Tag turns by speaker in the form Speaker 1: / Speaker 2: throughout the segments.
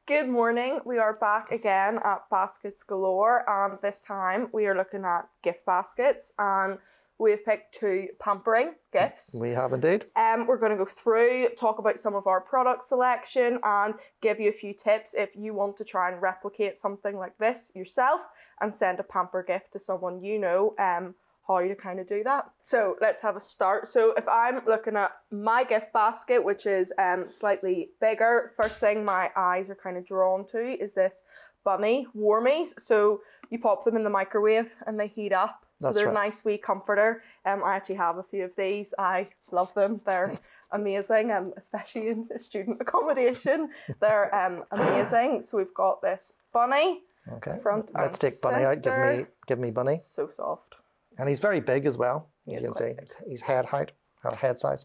Speaker 1: Good morning. We are back again at Baskets Galore, and this time we are looking at gift baskets, and we've picked 2 Pampering gifts.
Speaker 2: We have indeed.
Speaker 1: We're going to go through, talk about some of our product selection, and give you a few tips if you want to try and replicate something like this yourself and send a Pamper gift to someone you know. How to kind of do that. So let's have a start. So if I'm looking at my gift basket, which is slightly bigger, first thing my eyes are kind of drawn to is this bunny warmies. So you pop them in the microwave and they heat up. So they're a nice wee comforter. I actually have a few of these. I love them. They're amazing, especially in student accommodation. They're amazing. So we've got this bunny.
Speaker 2: Okay.
Speaker 1: Front
Speaker 2: Let's take bunny out. Give me bunny.
Speaker 1: So soft.
Speaker 2: And he's very big as well. You can see he's head height, head size.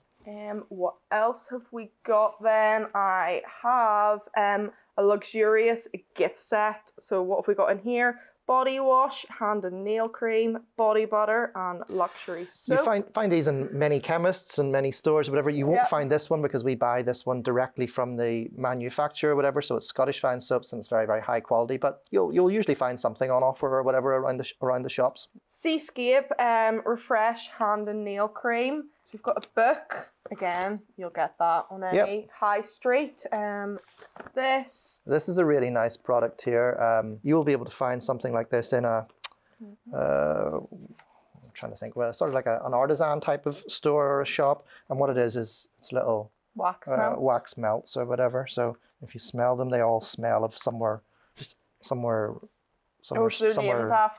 Speaker 1: What else have we got then? I have a luxurious gift set. So what have we got in here? Body wash, hand and nail cream, body butter, and luxury soap.
Speaker 2: You find these in many chemists and many stores, whatever. You won't find this one because we buy this one directly from the manufacturer or whatever. So it's Scottish fine soaps and it's very, very high quality. But you'll usually find something on offer or whatever around the shops. Seascape
Speaker 1: Refresh hand and nail cream. So we've got a book. Again, you'll get that on any high street. This
Speaker 2: is a really nice product here. You will be able to find something like this in a, I'm trying to think, well, sort of like an artisan type of store or a shop. And what it is it's little
Speaker 1: wax
Speaker 2: melts or whatever. So if you smell them, they all smell of somewhere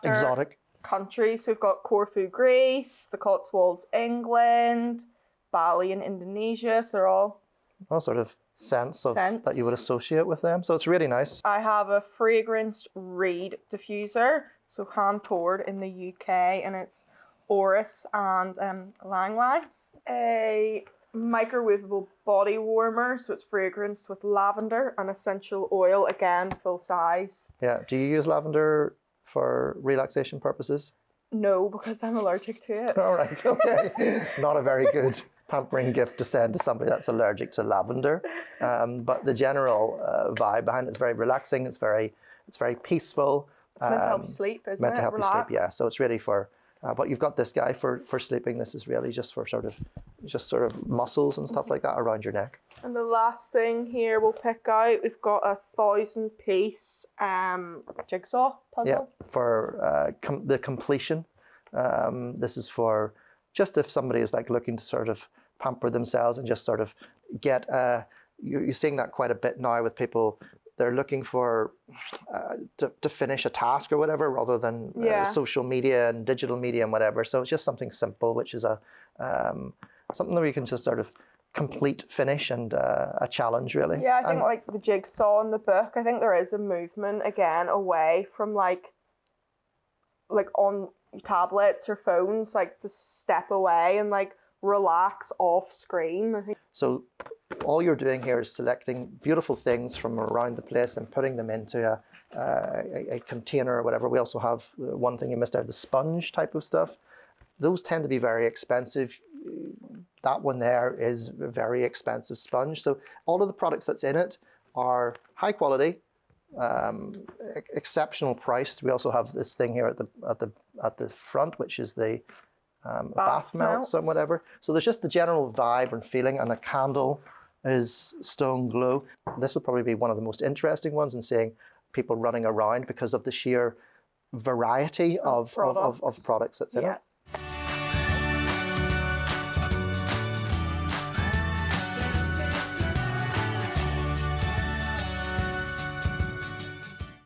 Speaker 2: exotic.
Speaker 1: Countries. So we've got Corfu, Greece, the Cotswolds, England, Bali in Indonesia. So they're all
Speaker 2: sort of scents that you would associate with them. So it's really nice.
Speaker 1: I have a fragranced reed diffuser, so hand poured in the UK, and it's Orris and Lang Lang. A microwavable body warmer, so it's fragranced with lavender and essential oil, again full size.
Speaker 2: Yeah. Do you use lavender for relaxation purposes?
Speaker 1: No, because I'm allergic to it.
Speaker 2: All right, okay. Not a very good pampering gift to send to somebody that's allergic to lavender. But the general vibe behind it is very relaxing. It's very peaceful.
Speaker 1: It's meant to help you sleep, isn't it?
Speaker 2: Meant to help you sleep, yeah. So it's really for, but you've got this guy for sleeping. This is really just for sort of muscles and stuff like that around your neck. And
Speaker 1: the last thing here we'll pick out, we've got a 1,000-piece jigsaw puzzle.
Speaker 2: Yeah, for the completion. This is for just if somebody is like looking to sort of pamper themselves and just sort of get, you're seeing that quite a bit now with people. They're looking for to finish a task or whatever rather than social media and digital media and whatever. So it's just something simple, which is something that we can just sort of finish and a challenge really.
Speaker 1: Yeah, I think like the jigsaw in the book, I think there is a movement again away from like on tablets or phones, like to step away and like relax off screen. I think. So
Speaker 2: all you're doing here is selecting beautiful things from around the place and putting them into a container or whatever. We also have one thing you missed out, the sponge type of stuff. Those tend to be very expensive. That one there is a very expensive sponge. So all of the products that's in it are high quality, exceptional priced. We also have this thing here at the front, which is the bath melts and whatever. So there's just the general vibe and feeling, and the candle is stone glow. This will probably be one of the most interesting ones in seeing people running around because of the sheer variety of products that's in it.